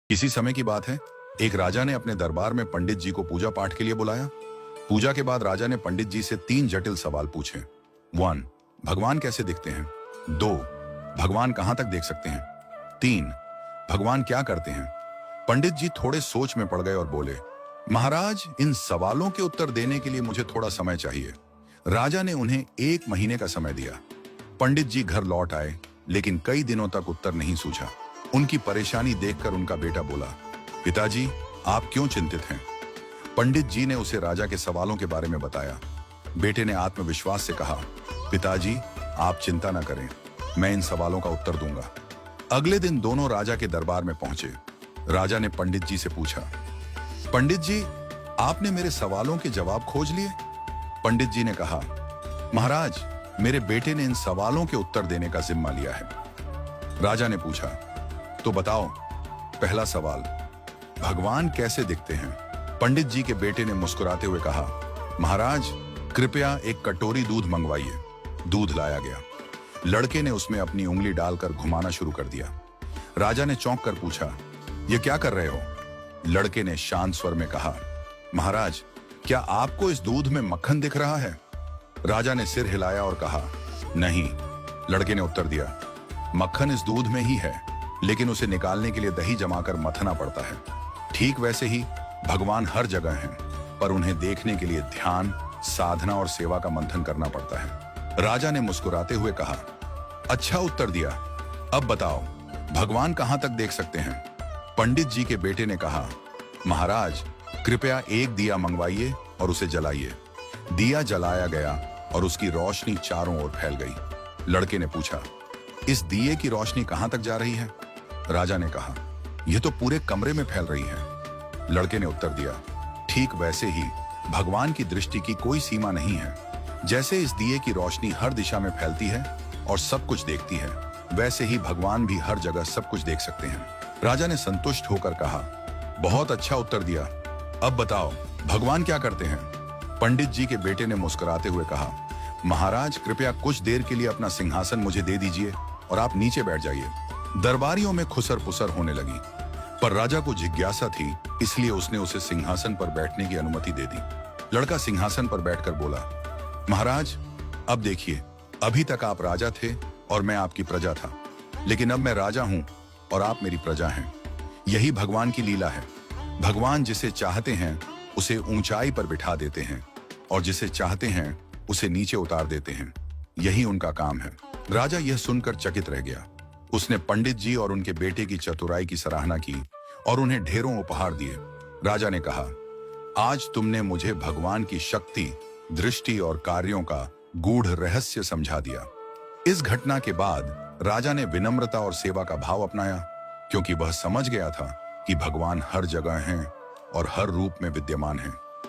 किसी समय की बात है, एक राजा ने अपने दरबार में पंडित जी को पूजा पाठ के लिए बुलाया। पूजा के बाद राजा ने पंडित जी से 3 जटिल सवाल पूछे। 1. भगवान कैसे दिखते हैं? 2. भगवान कहां तक देख सकते हैं? 3. भगवान क्या करते हैं? पंडित जी थोड़े सोच में पड़ गए और बोले, महाराज, इन सवालों के उत्तर देने के लिए मुझे थोड़ा समय चाहिए। राजा ने उन्हें 1 महीने का समय दिया। पंडित जी घर लौट आए, लेकिन कई दिनों तक उत्तर नहीं सूझा। उनकी परेशानी देखकर उनका बेटा बोला, पिताजी, आप क्यों चिंतित हैं? पंडित जी ने उसे राजा के सवालों के बारे में बताया। बेटे ने आत्मविश्वास से कहा, पिताजी, आप चिंता न करें, मैं इन सवालों का उत्तर दूंगा। अगले दिन दोनों राजा के दरबार में पहुंचे। राजा ने पंडित जी से पूछा, पंडित जी, आपने मेरे सवालों के जवाब खोज लिए? पंडित जी ने कहा, महाराज, मेरे बेटे ने इन सवालों के उत्तर देने का जिम्मा लिया है। राजा ने पूछा, तो बताओ, पहला सवाल, भगवान कैसे दिखते हैं? पंडित जी के बेटे ने मुस्कुराते हुए कहा, महाराज, कृपया एक कटोरी दूध मंगवाइए। दूध लाया गया। लड़के ने उसमें अपनी उंगली डालकर घुमाना शुरू कर दिया। राजा ने चौंक कर पूछा, यह क्या कर रहे हो? लड़के ने शांत स्वर में कहा, महाराज, क्या आपको इस दूध में मक्खन दिख रहा है? राजा ने सिर हिलाया और कहा, नहीं। लड़के ने उत्तर दिया, मक्खन इस दूध में ही है, लेकिन उसे निकालने के लिए दही जमाकर मथना पड़ता है। ठीक वैसे ही भगवान हर जगह हैं, पर उन्हें देखने के लिए ध्यान, साधना और सेवा का मंथन करना पड़ता है। राजा ने मुस्कुराते हुए कहा, अच्छा उत्तर दिया। अब बताओ, भगवान कहां तक देख सकते हैं? पंडित जी के बेटे ने कहा, महाराज, कृपया एक दिया मंगवाइए और उसे जलाइए। दिया जलाया गया और उसकी रोशनी चारों ओर फैल गई। लड़के ने पूछा, इस दिए की रोशनी कहां तक जा रही है? राजा ने कहा, यह तो पूरे कमरे में फैल रही है। लड़के ने उत्तर दिया, ठीक वैसे ही भगवान की दृष्टि की कोई सीमा नहीं है। जैसे इस दिए की रोशनी हर दिशा में फैलती है और सब कुछ देखती है, वैसे ही भगवान भी हर जगह सब कुछ देख सकते हैं। राजा ने संतुष्ट होकर कहा, बहुत अच्छा उत्तर दिया। अब बताओ, भगवान क्या करते हैं? पंडित जी के बेटे ने मुस्कुराते हुए कहा, महाराज, कृपया कुछ देर के लिए अपना सिंहासन मुझे दे दीजिए और आप नीचे बैठ जाइए। दरबारियों में खुसर पुसर होने लगी, पर राजा को जिज्ञासा थी, इसलिए उसने उसे सिंहासन पर बैठने की अनुमति दे दी। लड़का सिंहासन पर बैठकर बोला, महाराज, अब देखिए, अभी तक आप राजा थे और मैं आपकी प्रजा था, लेकिन अब मैं राजा हूं और आप मेरी प्रजा हैं। यही भगवान की लीला है। भगवान जिसे चाहते हैं उसे ऊंचाई पर बिठा देते हैं और जिसे चाहते हैं उसे नीचे उतार देते हैं। यही उनका काम है। राजा यह सुनकर चकित रह गया। उसने पंडित जी और उनके बेटे की चतुराई की सराहना की और उन्हें ढेरों उपहार दिए। राजा ने कहा, आज तुमने मुझे भगवान की शक्ति, दृष्टि और कार्यों का गूढ़ रहस्य समझा दिया। इस घटना के बाद राजा ने विनम्रता और सेवा का भाव अपनाया, क्योंकि वह समझ गया था कि भगवान हर जगह हैं और हर रूप में विद्यमान हैं।